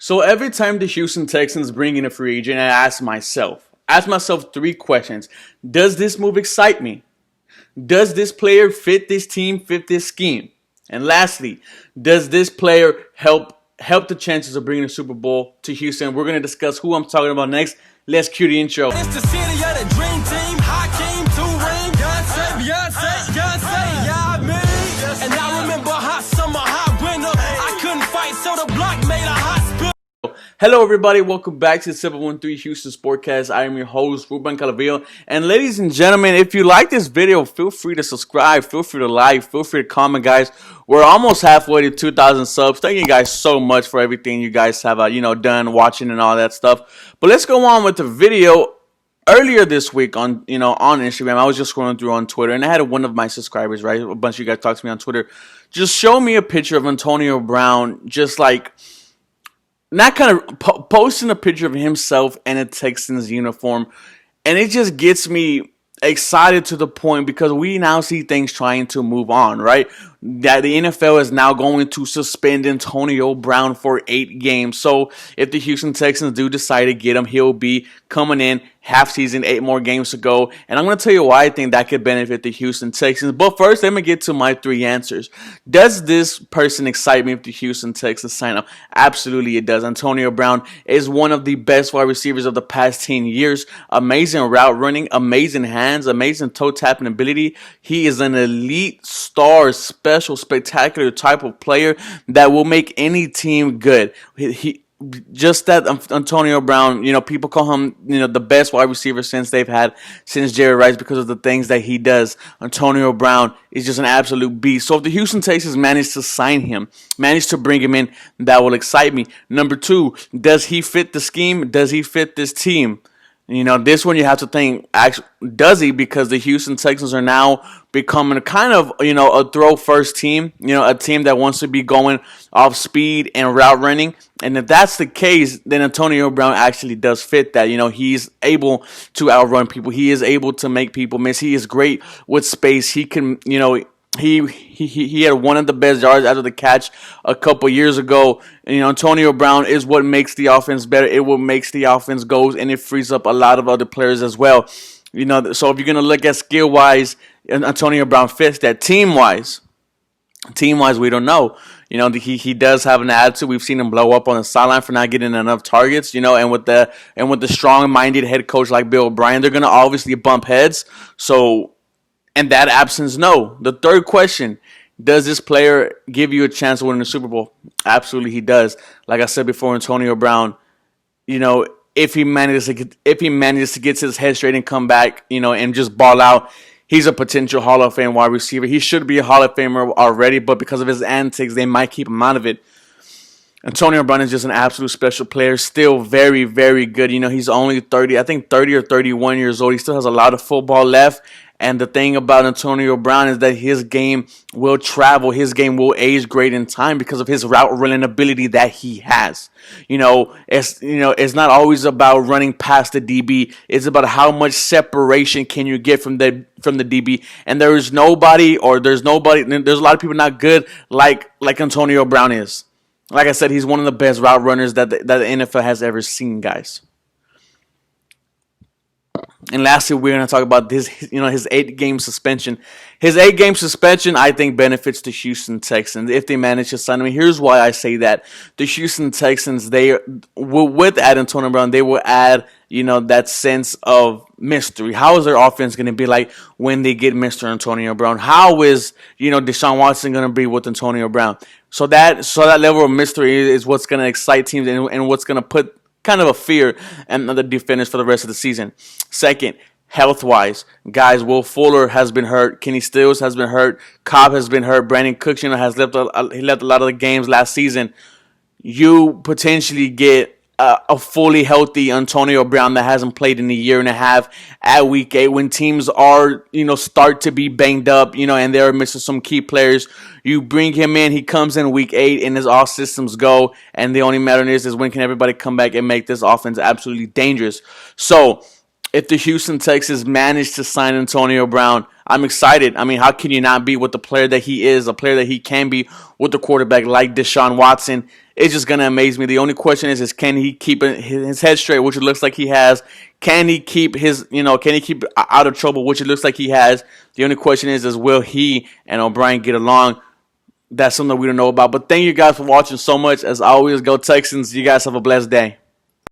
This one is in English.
So every time the Houston Texans bring in a free agent, I ask myself three questions. Does this move excite me? Does this player fit this team, fit this scheme? And lastly, does this player help the chances of bringing a Super Bowl to Houston? We're going to discuss who I'm talking about next. Let's cue the intro. It's the city of the dream team. Hakeem, two-ring, Beyonce, yeah, me. And I remember hot summer, hot winter. I couldn't fight, so the block made a hot spill. Hello everybody, welcome back to the 713 Houston Sportcast. I am your host, Ruben Calavillo. And ladies and gentlemen, if you like this video, feel free to subscribe, feel free to like, feel free to comment, guys. We're almost halfway to 2,000 subs. Thank you guys so much for everything you guys have done, watching and all that stuff. But let's go on with the video. Earlier this week on Instagram, I was just scrolling through on Twitter, and I had one of my subscribers, right? A bunch of you guys talked to me on Twitter. Just show me a picture of Antonio Brown, just like not kind of posting a picture of himself in a Texans uniform, and it just gets me excited to the point because we now see things trying to move on, right? That the NFL is now going to suspend Antonio Brown for 8 games. So if the Houston Texans do decide to get him, he'll be coming in half season, 8 more games to go. And I'm going to tell you why I think that could benefit the Houston Texans. But first, let me get to my 3 answers. Does this person excite me if the Houston Texans sign up? Absolutely it does. Antonio Brown is one of the best wide receivers of the past 10 years. Amazing route running, amazing hands, amazing toe tapping ability. He is an elite star, special, spectacular type of player that will make any team good. Just that Antonio Brown, people call him, the best wide receiver since Jerry Rice because of the things that he does. Antonio Brown is just an absolute beast. So if the Houston Texans manage to sign him, manage to bring him in, that will excite me. Number 2, does he fit the scheme? Does he fit this team? This one you have to think, actually, does he? Because the Houston Texans are now becoming kind of, a throw-first team, a team that wants to be going off speed and route running. And if that's the case, then Antonio Brown actually does fit that. He's able to outrun people. He is able to make people miss. He is great with space. He can, He had one of the best yards out of the catch a couple years ago. And, Antonio Brown is what makes the offense better. It what makes the offense goes, and it frees up a lot of other players as well. So if you're going to look at skill-wise, Antonio Brown fits that. Team-wise, we don't know. He does have an attitude. We've seen him blow up on the sideline for not getting enough targets. And with the strong-minded head coach like billobrien, they're going to obviously bump heads. So, in that absence, no. The third question: does this player give you a chance to win the Super Bowl? Absolutely, he does. Like I said before, Antonio Brown, if he manages to get his head straight and come back, and just ball out, he's a potential Hall of Fame wide receiver. He should be a Hall of Famer already, but because of his antics, they might keep him out of it. Antonio Brown is just an absolute special player, still very, very good. He's only 30 or 31 years old. He still has a lot of football left. And the thing about Antonio Brown is that his game will travel. His game will age great in time because of his route running ability that he has. It's not always about running past the DB. It's about how much separation can you get from the DB. And there's a lot of people not good like Antonio Brown is. Like I said, he's one of the best route runners that the NFL has ever seen, guys. And lastly, we're going to talk about his 8-game suspension. His 8-game suspension, I think, benefits the Houston Texans if they manage to sign him. Here's why I say that. The Houston Texans, with Antonio Brown, they will add, that sense of mystery. How is their offense going to be like when they get Mr. Antonio Brown? How is, Deshaun Watson going to be with Antonio Brown? So that level of mystery is what's going to excite teams and what's going to put kind of a fear and the defenders for the rest of the season. Second, health-wise, guys, Will Fuller has been hurt. Kenny Stills has been hurt. Cobb has been hurt. Brandon Cooks, has left a lot of the games last season. You potentially get a fully healthy Antonio Brown that hasn't played in a year and a half at week 8 when teams are, start to be banged up, and they're missing some key players. You bring him in, he comes in week 8, and his all systems go, and the only matter is when can everybody come back and make this offense absolutely dangerous. So, if the Houston Texans manage to sign Antonio Brown, I'm excited. I mean, how can you not be with the player that he is, a player that he can be with the quarterback like Deshaun Watson? It's just gonna amaze me. The only question is can he keep his head straight, which it looks like he has? Can he keep can he keep out of trouble, which it looks like he has? The only question is will he and O'Brien get along? That's something we don't know about. But thank you guys for watching so much. As always, go Texans. You guys have a blessed day.